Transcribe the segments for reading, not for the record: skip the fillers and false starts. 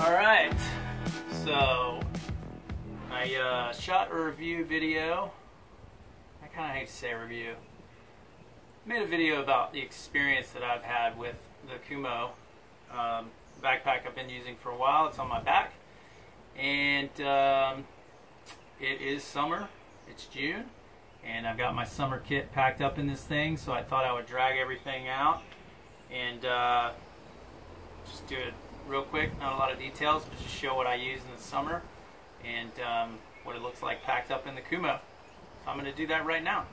Alright, so I shot a review video. I kind of hate to say review. Made a video about the experience that I've had with the Kumo backpack I've been using for a while. It's on my back, and it is summer. It's June, and I've got my summer kit packed up in this thing, so I thought I would drag everything out and just do it real quick. Not a lot of details, but just show what I use in the summer and what it looks like packed up in the Kumo. So I'm going to do that right now.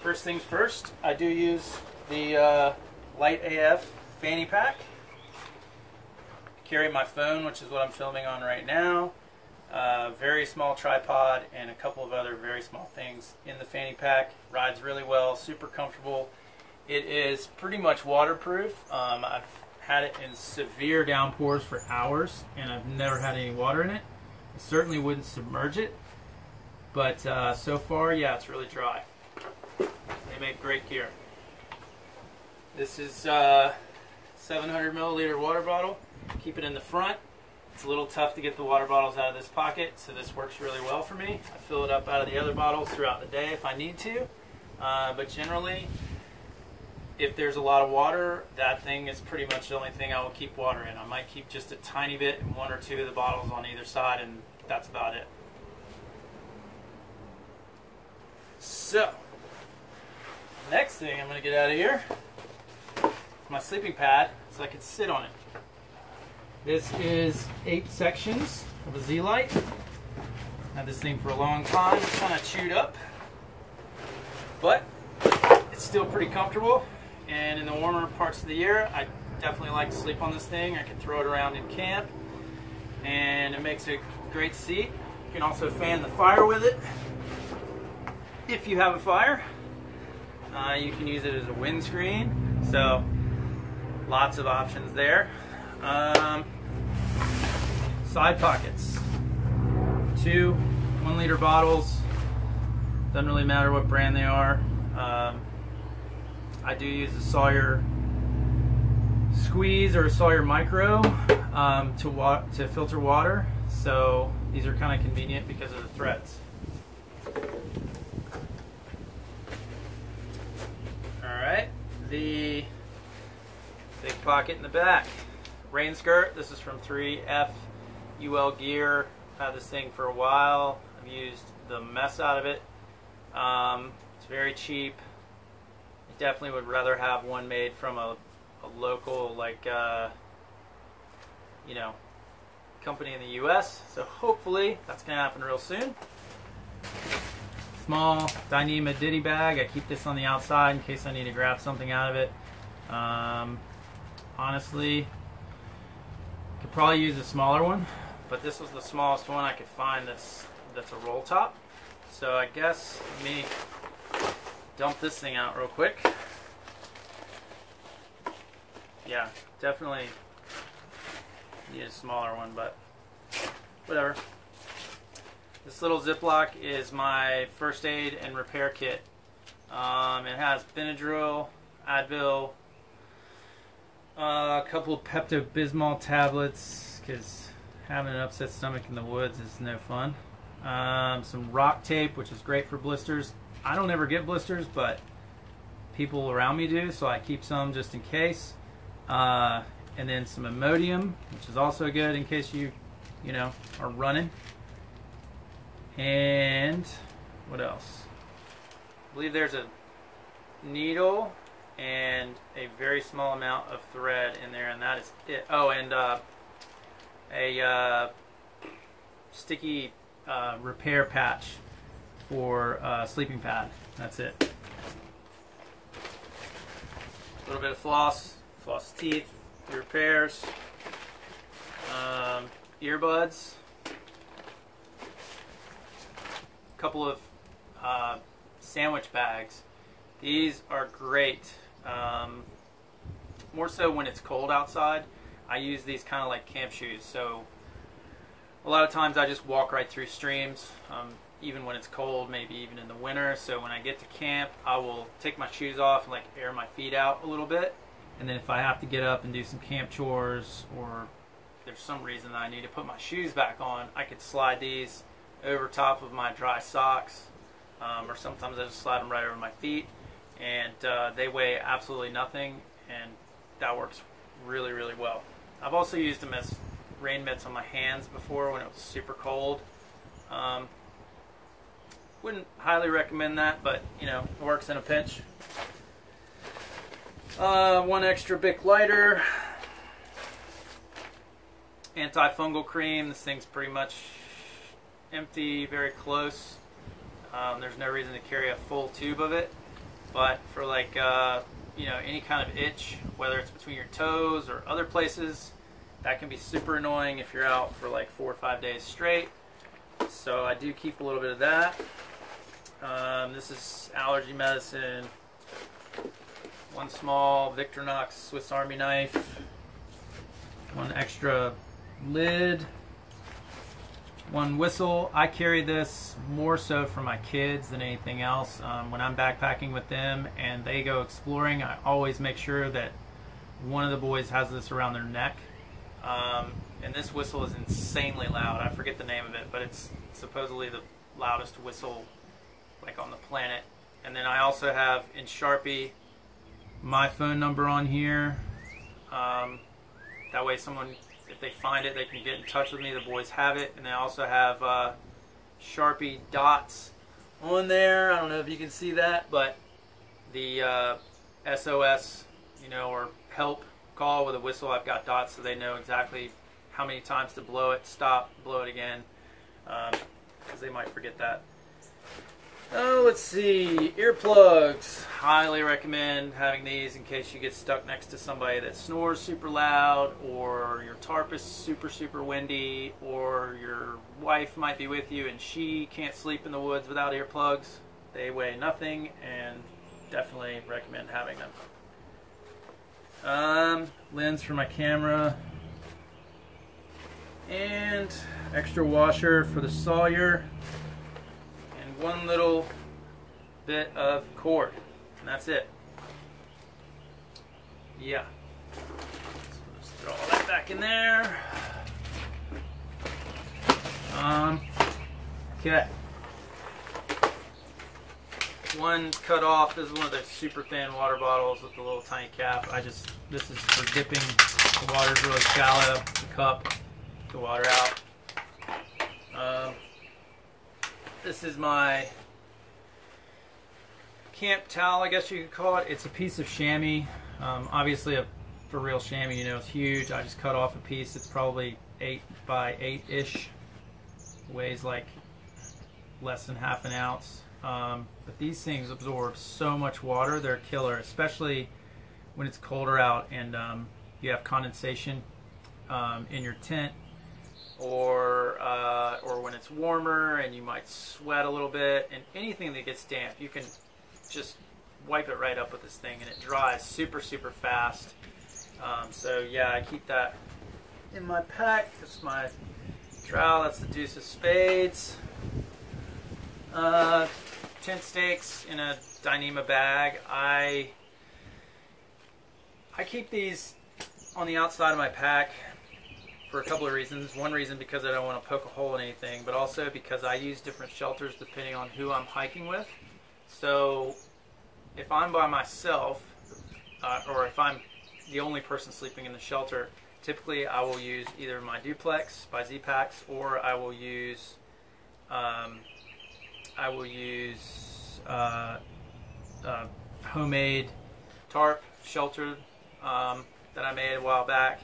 First things first, I do use the Light AF Fanny Pack. Carry my phone, which is what I'm filming on right now. Very small tripod and a couple of other very small things in the Fanny Pack. Rides really well, super comfortable. It is pretty much waterproof. I've had it in severe downpours for hours, and I've never had any water in it. I certainly wouldn't submerge it, but so far, yeah, it's really dry. They make great gear. This is 700 milliliter water bottle. Keep it in the front. It's a little tough to get the water bottles out of this pocket, so this works really well for me. I fill it up out of the other bottles throughout the day if I need to, but generally, if there's a lot of water, that thing is pretty much the only thing I will keep water in. I might keep just a tiny bit in one or two of the bottles on either side, and that's about it. So, next thing I'm going to get out of here is my sleeping pad so I can sit on it. This is 8 sections of a Z-Lite. Had this thing for a long time. It's kind of chewed up, but it's still pretty comfortable. And in the warmer parts of the year, I definitely like to sleep on this thing. I can throw it around in camp, and it makes a great seat. You can also fan the fire with it if you have a fire. You can use it as a windscreen, so lots of options there. Side pockets. 2 1-liter bottles. Doesn't really matter what brand they are. I do use a Sawyer Squeeze or a Sawyer Micro to filter water, so these are kind of convenient because of the threads. Alright, the big pocket in the back. Rain skirt. This is from thru-hike gear. I've had this thing for a while. I've used the mess out of it. It's very cheap. I definitely would rather have one made from a local, like, you know, company in the US. So hopefully that's going to happen real soon. Small Dyneema Ditty bag. I keep this on the outside in case I need to grab something out of it. Honestly, could probably use a smaller one, but this was the smallest one I could find that's a roll top. So I guess let me dump this thing out real quick. Yeah, definitely need a smaller one, but whatever. This little Ziploc is my first aid and repair kit. It has Benadryl, Advil, a couple of Pepto-Bismol tablets, because having an upset stomach in the woods is no fun. Some rock tape, which is great for blisters. I don't ever get blisters, but people around me do, so I keep some just in case. And then some Imodium, which is also good in case you know, are running. And what else? I believe there's a needle and a very small amount of thread in there, and that is it. Oh, and a sticky repair patch for sleeping pad. That's it. A little bit of floss teeth, repairs, earbuds, a couple of sandwich bags. These are great. More so when it's cold outside. I use these kind of like camp shoes. So a lot of times I just walk right through streams. Even when it's cold, maybe even in the winter. So when I get to camp, I will take my shoes off and like air my feet out a little bit, And then if I have to get up and do some camp chores, or there's some reason that I need to put my shoes back on, I could slide these over top of my dry socks, or sometimes I just slide them right over my feet, and they weigh absolutely nothing, and that works really, really well. I've also used them as rain mitts on my hands before when it was super cold. Wouldn't highly recommend that, but you know, it works in a pinch. One extra Bic lighter, antifungal cream. This thing's pretty much empty, very close. There's no reason to carry a full tube of it, but for like you know, any kind of itch, whether it's between your toes or other places, that can be super annoying if you're out for like 4 or 5 days straight. So I do keep a little bit of that. This is Allergy Medicine. One small Victorinox Swiss Army knife. One extra lid. One whistle. I carry this more so for my kids than anything else. When I'm backpacking with them and they go exploring, I always make sure that one of the boys has this around their neck. And this whistle is insanely loud. I forget the name of it, but it's supposedly the loudest whistle like on the planet. And then I also have in Sharpie my phone number on here. That way someone, if they find it, they can get in touch with me. The boys have it. And I also have Sharpie dots on there. I don't know if you can see that, but the SOS, you know, or help call with a whistle, I've got dots so they know exactly how many times to blow it, stop, blow it again, because they might forget that. Let's see, earplugs. Highly recommend having these in case you get stuck next to somebody that snores super loud, or your tarp is super, super windy, or your wife might be with you and she can't sleep in the woods without earplugs. They weigh nothing, and definitely recommend having them. Lens for my camera, and extra washer for the Sawyer, and one little bit of cord, and that's it. Yeah. So let's throw all that back in there. Okay. One cut off. This is one of the super thin water bottles with the little tiny cap. This is for dipping. The water's really shallow. The cup, the water out. This is my camp towel, I guess you could call it. It's a piece of chamois. Obviously, for real chamois, you know, it's huge. I just cut off a piece. It's probably 8 by 8-ish. Weighs like less than half an ounce. But these things absorb so much water. They're a killer, especially when it's colder out and you have condensation in your tent, or when it's warmer and you might sweat a little bit, and anything that gets damp, you can just wipe it right up with this thing and it dries super, super fast. So yeah, I keep that in my pack. That's my trowel. That's the deuce of spades. Tent stakes in a Dyneema bag. I keep these on the outside of my pack for a couple of reasons. One reason because I don't want to poke a hole in anything, but also because I use different shelters depending on who I'm hiking with. So if I'm by myself, or if I'm the only person sleeping in the shelter, typically I will use either my duplex by Z-Packs, or I will use homemade tarp shelter that I made a while back.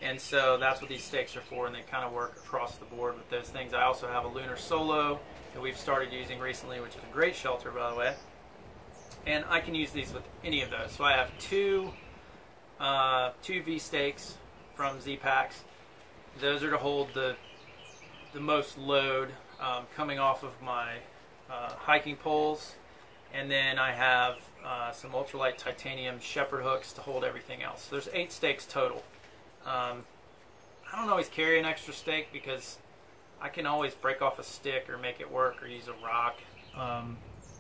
And so that's what these stakes are for, and they kind of work across the board with those things. I also have a Lunar Solo that we've started using recently, which is a great shelter, by the way. And I can use these with any of those. So I have two V stakes from Z-Packs. Those are to hold the most load coming off of my hiking poles. And then I have some ultralight titanium shepherd hooks to hold everything else. So there's 8 stakes total. I don't always carry an extra stake because I can always break off a stick or make it work or use a rock.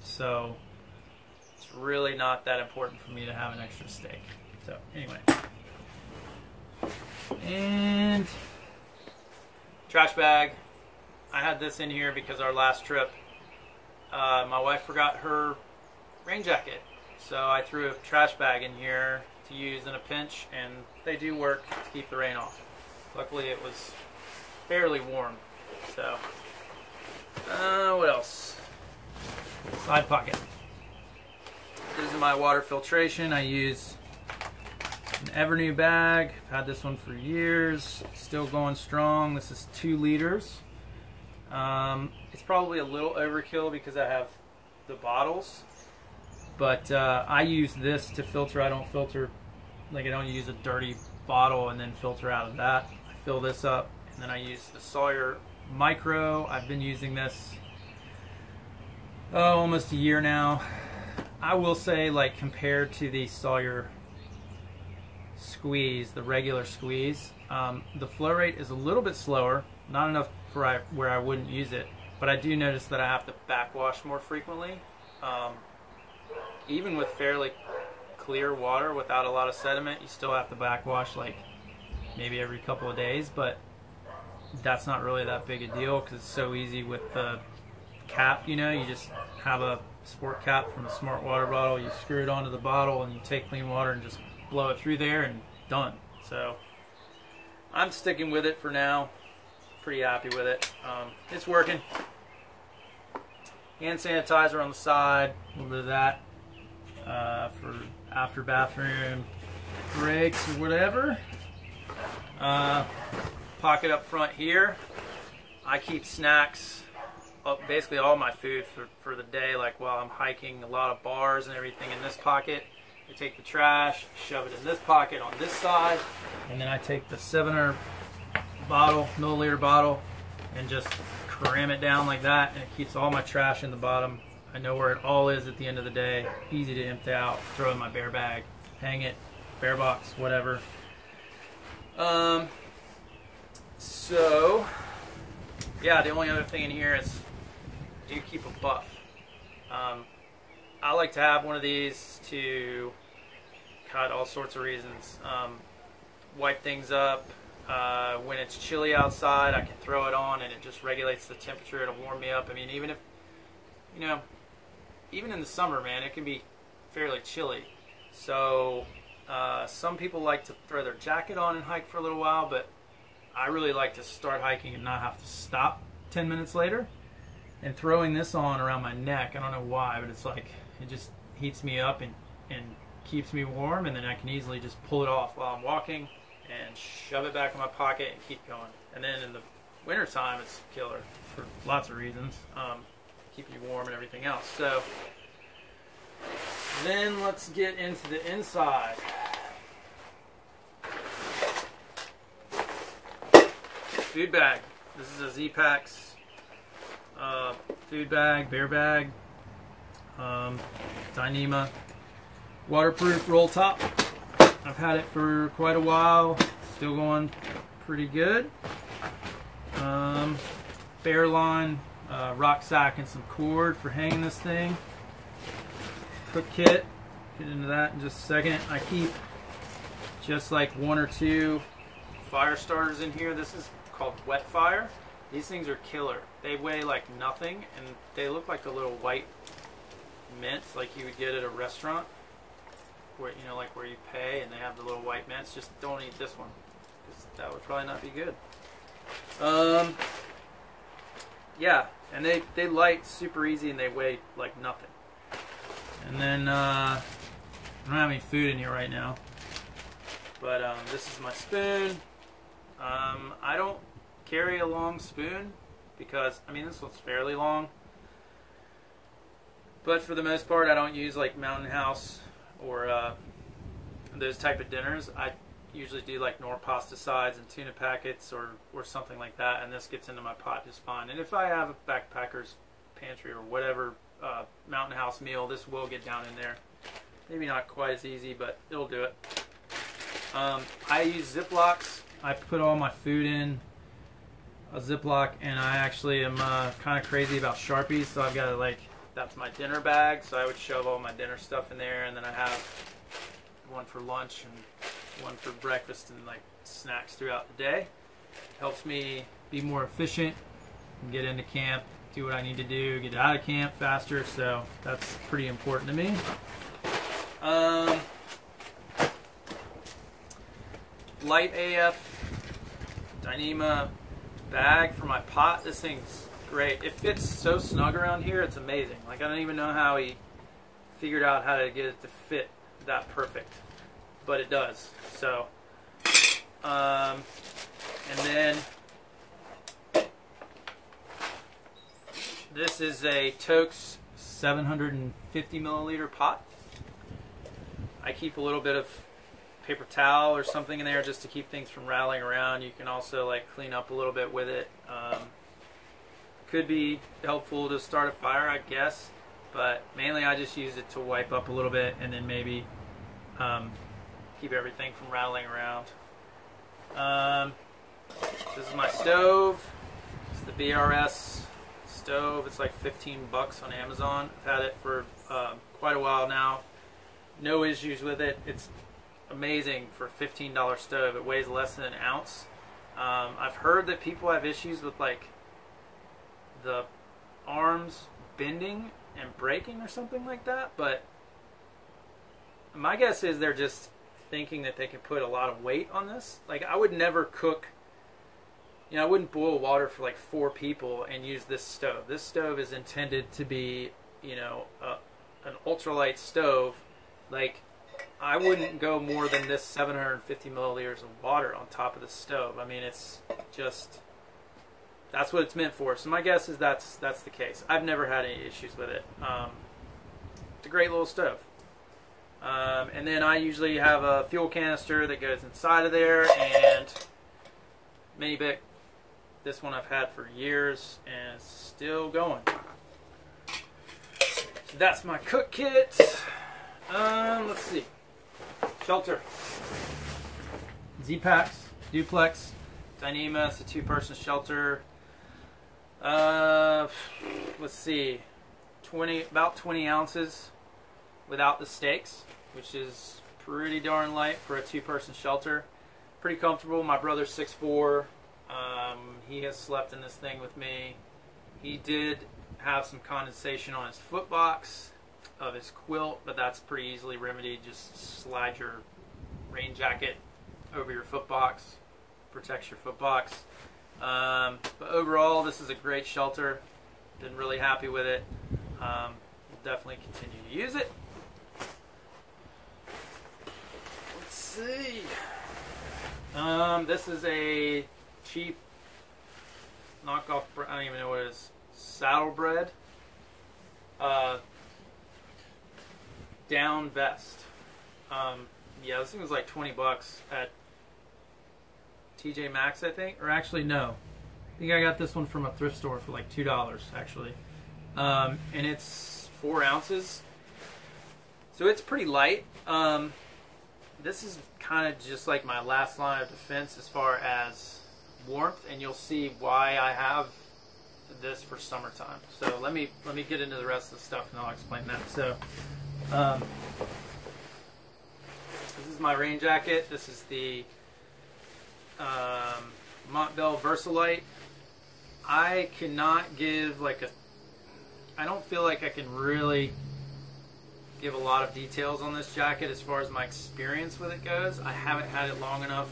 So It's really not that important for me to have an extra steak. So anyway, and trash bag. I had this in here because our last trip, my wife forgot her rain jacket, so I threw a trash bag in here to use in a pinch, and they do work to keep the rain off. Luckily it was fairly warm. So what else? Side pocket. This is my water filtration. I use an Evernew bag. I've had this one for years. Still going strong. This is 2 liters. It's probably a little overkill because I have the bottles, but I use this to filter. I don't filter, like I don't use a dirty bottle and then filter out of that. I fill this up, and then I use the Sawyer Micro. I've been using this almost a year now. I will say, like, compared to the Sawyer Squeeze, the regular Squeeze, the flow rate is a little bit slower. Not enough for where I wouldn't use it, but I do notice that I have to backwash more frequently. Even with fairly clear water without a lot of sediment, you still have to backwash like maybe every couple of days, but that's not really that big a deal because it's so easy with the cap. You know, you just have a sport cap from a Smart Water bottle, you screw it onto the bottle, and you take clean water and just blow it through there and done. So I'm sticking with it for now. Pretty happy with it. It's working. Hand sanitizer on the side, a little bit of that for after bathroom breaks or whatever. Pocket up front here. I keep snacks, basically all my food for the day, like while I'm hiking, a lot of bars and everything in this pocket. I take the trash, shove it in this pocket on this side, and then I take the 700 bottle, milliliter bottle, and just cram it down like that, and it keeps all my trash in the bottom. I know where it all is at the end of the day. Easy to empty out, throw in my bear bag, hang it, bear box, whatever. So yeah, the only other thing in here is do keep a buff. I like to have one of these to cut all sorts of reasons. Wipe things up. When it's chilly outside, I can throw it on and it just regulates the temperature. It'll warm me up. I mean, even if, you know, even in the summer, man, it can be fairly chilly. So some people like to throw their jacket on and hike for a little while, but I really like to start hiking and not have to stop 10 minutes later. And throwing this on around my neck, I don't know why, but it's like, it just heats me up and keeps me warm, and then I can easily just pull it off while I'm walking and shove it back in my pocket and keep going. And then in the wintertime, it's killer for lots of reasons. Keep you warm and everything else. So then let's get into the inside. Food bag. This is a Z-Packs food bag, bear bag, Dyneema waterproof roll top. I've had it for quite a while, still going pretty good. Bear line, rucksack, and some cord for hanging this thing. Cook kit, get into that in just a second. I keep just like 1 or 2 fire starters in here. This is called Wet Fire. These things are killer. They weigh like nothing, and they look like the little white mints like you would get at a restaurant, where, you know, like where you pay and they have the little white mints. Just don't eat this one, because that would probably not be good. Yeah, and they light super easy, and they weigh like nothing. And then I don't have any food in here right now, but this is my spoon. I don't carry a long spoon because, I mean, this one's fairly long, but for the most part I don't use like Mountain House or those type of dinners. I usually do like Knorr pasta sides and tuna packets or something like that, and this gets into my pot just fine. And if I have a backpacker's pantry or whatever Mountain House meal, this will get down in there. Maybe not quite as easy, but it'll do it. I use Ziplocs. I put all my food in a Ziploc, and I actually am kind of crazy about Sharpies, so I've got to like that's my dinner bag, so I would shove all my dinner stuff in there, and then I have one for lunch and one for breakfast and like snacks throughout the day. Helps me be more efficient and get into camp, do what I need to do, get out of camp faster, so that's pretty important to me. Light AF Dyneema bag for my pot. This thing's great. It fits so snug around here, it's amazing. Like, I don't even know how he figured out how to get it to fit that perfect, but it does. So and then this is a Coax 750 milliliter pot. I keep a little bit of paper towel or something in there just to keep things from rattling around. You can also like clean up a little bit with it. Could be helpful to start a fire, I guess, but mainly I just use it to wipe up a little bit and then maybe keep everything from rattling around. This is my stove. It's the BRS stove. It's like 15 bucks on Amazon. I've had it for quite a while now. No issues with it. It's amazing for a $15 stove. It weighs less than an ounce. I've heard that people have issues with like the arms bending and breaking or something like that, but my guess is they're just thinking that they can put a lot of weight on this. Like, I would never cook, you know, I wouldn't boil water for like 4 people and use this stove. This stove is intended to be, you know, an ultralight stove. Like, I wouldn't go more than this 750 milliliters of water on top of the stove. I mean, it's just, that's what it's meant for. So my guess is that's the case. I've never had any issues with it. It's a great little stove. And then I usually have a fuel canister that goes inside of there, and mini bic. This one I've had for years and it's still going. So that's my cook kit. Let's see. Shelter. Z-Packs, duplex, Dyneema. It's a 2-person shelter. Let's see, about 20 ounces without the stakes, which is pretty darn light for a 2-person shelter. Pretty comfortable. My brother's 6'4". He has slept in this thing with me. He did have some condensation on his foot box of his quilt, but that's pretty easily remedied. Just slide your rain jacket over your foot box, protects your foot box. But overall, this is a great shelter. Been really happy with it. We'll definitely continue to use it. Let's see. This is a cheap knockoff, I don't even know what it is, saddle bread. Down vest. Yeah, this thing was like 20 bucks at TJ Maxx, I think. Or actually, no. I think I got this one from a thrift store for like $2, actually. And it's 4 ounces. So it's pretty light. This is kind of just like my last line of defense as far as warmth, and you'll see why I have this for summertime. So let me get into the rest of the stuff and I'll explain that. So this is my rain jacket. This is the Montville Versalite. I cannot give like a, I don't feel like I can really give a lot of details on this jacket as far as my experience with it goes. I haven't had it long enough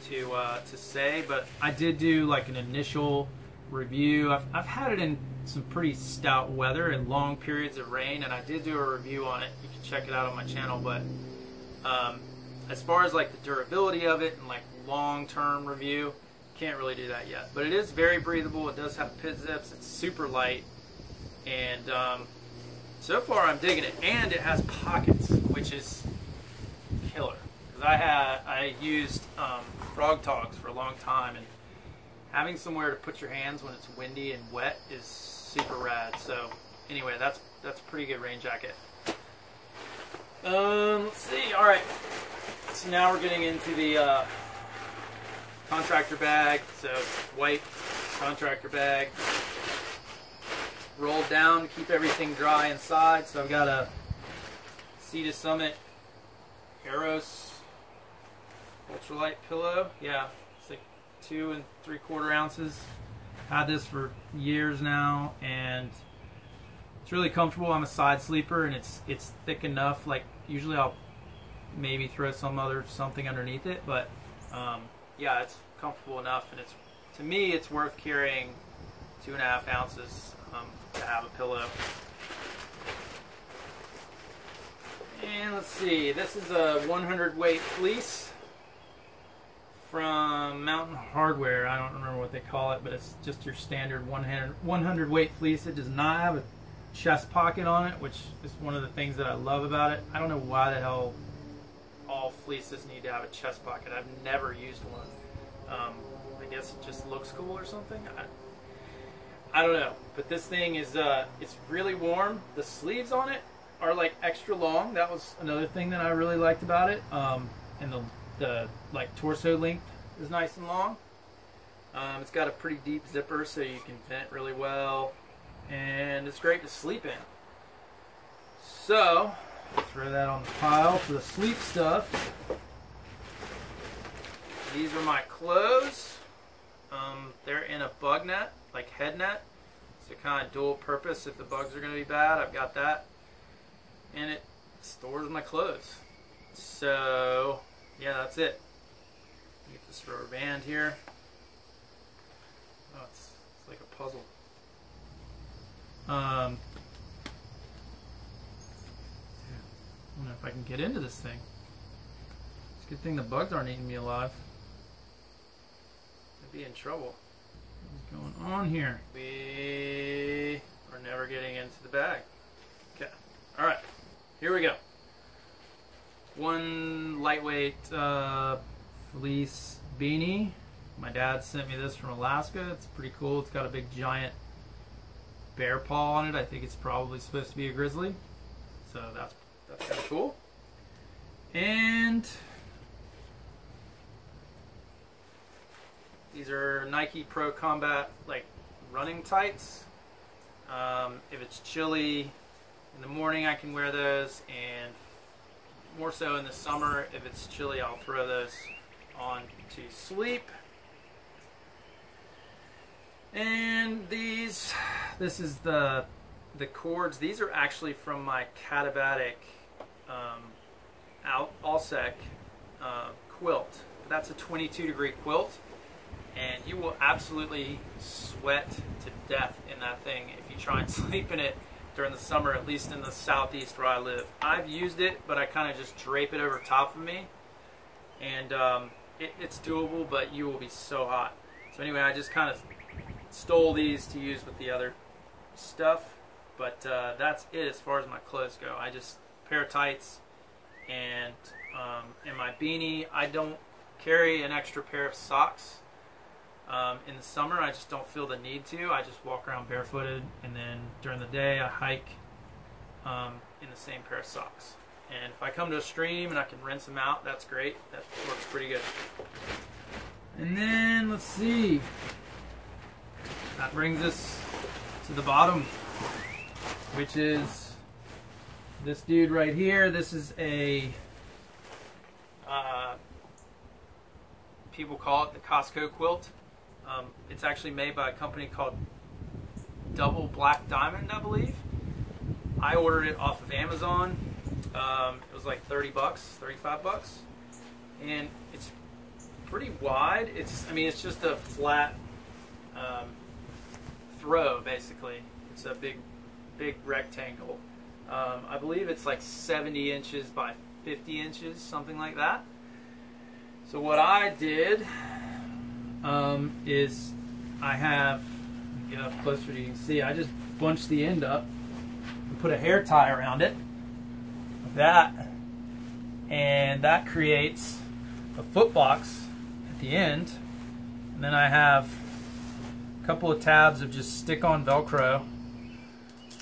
to say, but I did do like an initial review. I've had it in some pretty stout weather and long periods of rain, and I did do a review on it. You can check it out on my channel, but as far as like the durability of it and like long-term review, can't really do that yet. But it is very breathable. It does have pit zips. It's super light, and so far I'm digging it. And it has pockets, which is killer. Because I used frog togs for a long time, and having somewhere to put your hands when it's windy and wet is super rad. So anyway, that's a pretty good rain jacket. Let's see. All right. So now we're getting into the Contractor Bag. So white Contractor Bag. rolled down to keep everything dry inside. So I've got a Sea to Summit Eros Ultralight pillow. Yeah, it's like 2 3/4 ounces. Had this for years now, and it's really comfortable. I'm a side sleeper, and it's thick enough. Like usually I'll maybe throw something underneath it, but yeah, it's comfortable enough, and to me it's worth carrying 2.5 ounces to have a pillow. And let's see, this is a 100 weight fleece from Hardwear. I don't remember what they call it, but it's just your standard 100 weight fleece. It does not have a chest pocket on it, which is one of the things that I love about it. I don't know why the hell all fleeces need to have a chest pocket. I've never used one. I guess it just looks cool or something. I don't know, but this thing is it's really warm. The sleeves on it are like extra long. That was another thing that I really liked about it. And the like torso length is nice and long. It's got a pretty deep zipper, so you can vent really well, and it's great to sleep in. So throw that on the pile for the sleep stuff. These are my clothes. They're in a bug net, like head net. So kind of dual purpose. If the bugs are going to be bad, I've got that. And it stores my clothes. So yeah, that's it. Get this rubber band here. Oh, it's like a puzzle. I don't know if I can get into this thing. It's a good thing the bugs aren't eating me alive. I'd be in trouble. What's going on here? We are never getting into the bag. Okay. Alright. Here we go. One lightweight fleece beanie. My dad sent me this from Alaska. It's pretty cool. It's got a big giant bear paw on it. I think it's probably supposed to be a grizzly. So that's kind of cool. And these are Nike Pro Combat like running tights. If it's chilly in the morning, I can wear those, and more so in the summer. If it's chilly, I'll throw those on to sleep. And this is the cords. These are actually from my Catabatic Allsec quilt. That's a 22-degree quilt, and you will absolutely sweat to death in that thing if you try and sleep in it during the summer, at least in the southeast where I live. I've used it, but I kind of just drape it over top of me, and it's doable, but you will be so hot. So anyway, I just kind of stole these to use with the other stuff, but that's it as far as my clothes go. I just a pair of tights and my beanie. I don't carry an extra pair of socks in the summer. I just don't feel the need to. I just walk around barefooted, and then during the day I hike in the same pair of socks. And if I come to a stream and I can rinse them out, that's great. That works pretty good. And then let's see. That brings us to the bottom, which is this dude right here. This is a, people call it the Costco Quilt. It's actually made by a company called Double Black Diamond, I believe. I ordered it off of Amazon. It was like 30 bucks, 35 bucks. And it's pretty wide. I mean, it's just a flat throw, basically. It's a big rectangle. I believe it's like 70 inches by 50 inches, something like that. So what I did is I have, get up closer so you can see, I just bunched the end up and put a hair tie around it, like that, and that creates a foot box at the end. And then I have a couple of tabs of just stick-on Velcro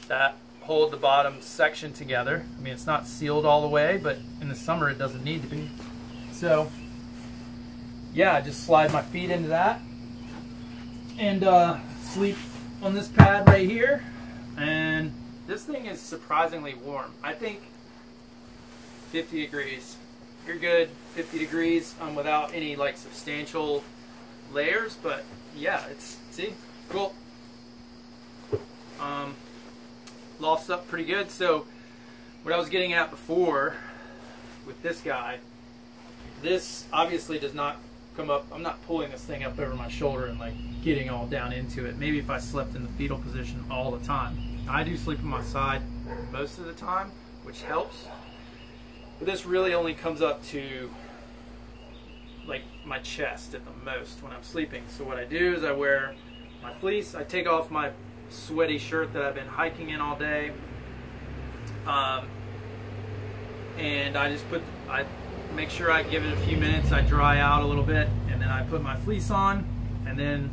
that hold the bottom section together. I mean, it's not sealed all the way, but in the summer it doesn't need to be. So yeah, I just slide my feet into that and sleep on this pad right here. And this thing is surprisingly warm. I think 50 degrees. You're good. 50 degrees without any like substantial layers, but yeah, it's, see, cool. Lofts up pretty good. So what I was getting at before with this guy, this obviously does not come up. I'm not pulling this thing up over my shoulder and like getting all down into it. Maybe if I slept in the fetal position all the time. I do sleep on my side most of the time, which helps. But this really only comes up to like my chest at the most when I'm sleeping. So what I do is I wear my fleece. I take off my sweaty shirt that I've been hiking in all day. And I make sure I give it a few minutes, I dry out a little bit, and then I put my fleece on, and then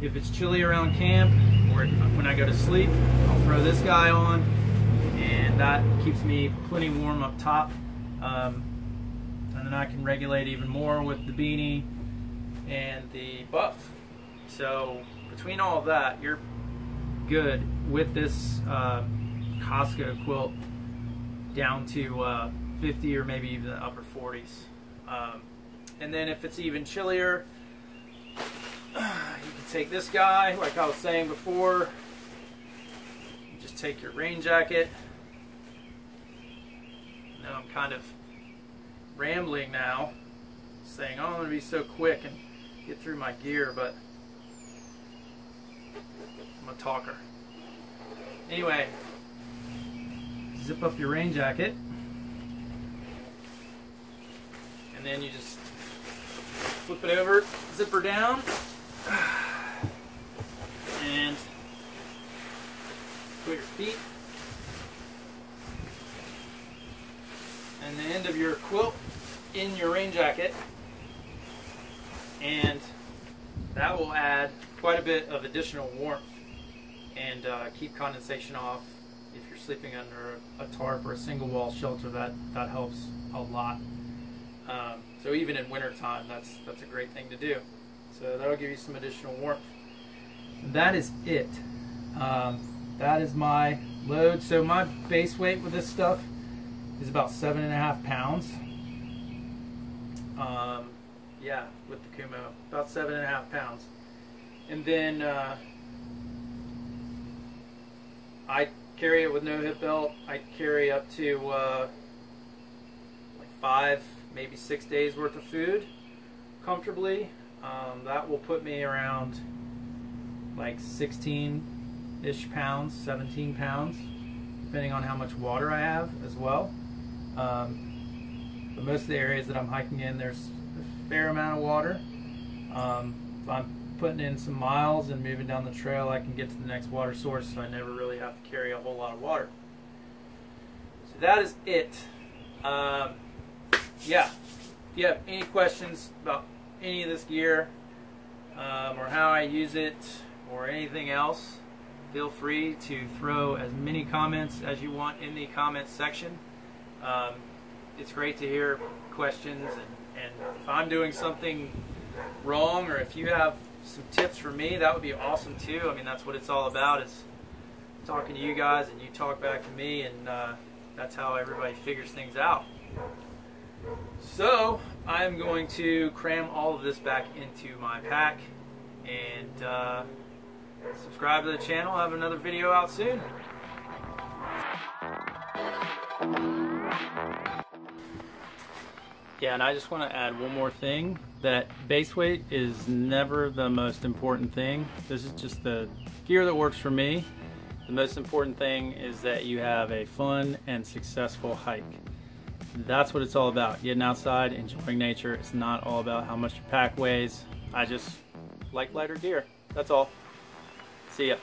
if it's chilly around camp or when I go to sleep, I'll throw this guy on, and that keeps me plenty warm up top. And then I can regulate even more with the beanie and the buff. So between all of that, you're good with this Costco quilt down to 50 or maybe even the upper 40s. And then if it's even chillier, you can take this guy, like I was saying before. You just take your rain jacket. I know I'm kind of rambling now, saying, oh, I'm going to be so quick and get through my gear, but I'm a talker. Anyway, zip up your rain jacket. And then you just flip it over, zipper down, and put your feet and the end of your quilt in your rain jacket, and that will add quite a bit of additional warmth and keep condensation off. If you're sleeping under a tarp or a single wall shelter, that helps a lot. So even in winter time, that's a great thing to do. So that'll give you some additional warmth. That is it. That is my load. So my base weight with this stuff is about 7.5 pounds. Yeah, with the Kumo, about 7.5 pounds. And then I carry it with no hip belt. I carry up to like 5, maybe 6 days worth of food comfortably. That will put me around like 16-ish pounds, 17 pounds, depending on how much water I have as well. But most of the areas that I'm hiking in, there's a fair amount of water. If I'm putting in some miles and moving down the trail, I can get to the next water source, so I never really have to carry a whole lot of water. So that is it. Yeah, if you have any questions about any of this gear, or how I use it, or anything else, feel free to throw as many comments as you want in the comments section. It's great to hear questions, and if I'm doing something wrong, or if you have some tips for me, that would be awesome too. I mean, that's what it's all about, is talking to you guys and you talk back to me, and that's how everybody figures things out. So I'm going to cram all of this back into my pack, and subscribe to the channel. I'll have another video out soon. Yeah, and I just want to add one more thing, that base weight is never the most important thing. This is just the gear that works for me. The most important thing is that you have a fun and successful hike. That's what it's all about, getting outside, enjoying nature. It's not all about how much your pack weighs. I just like lighter gear, that's all. See ya.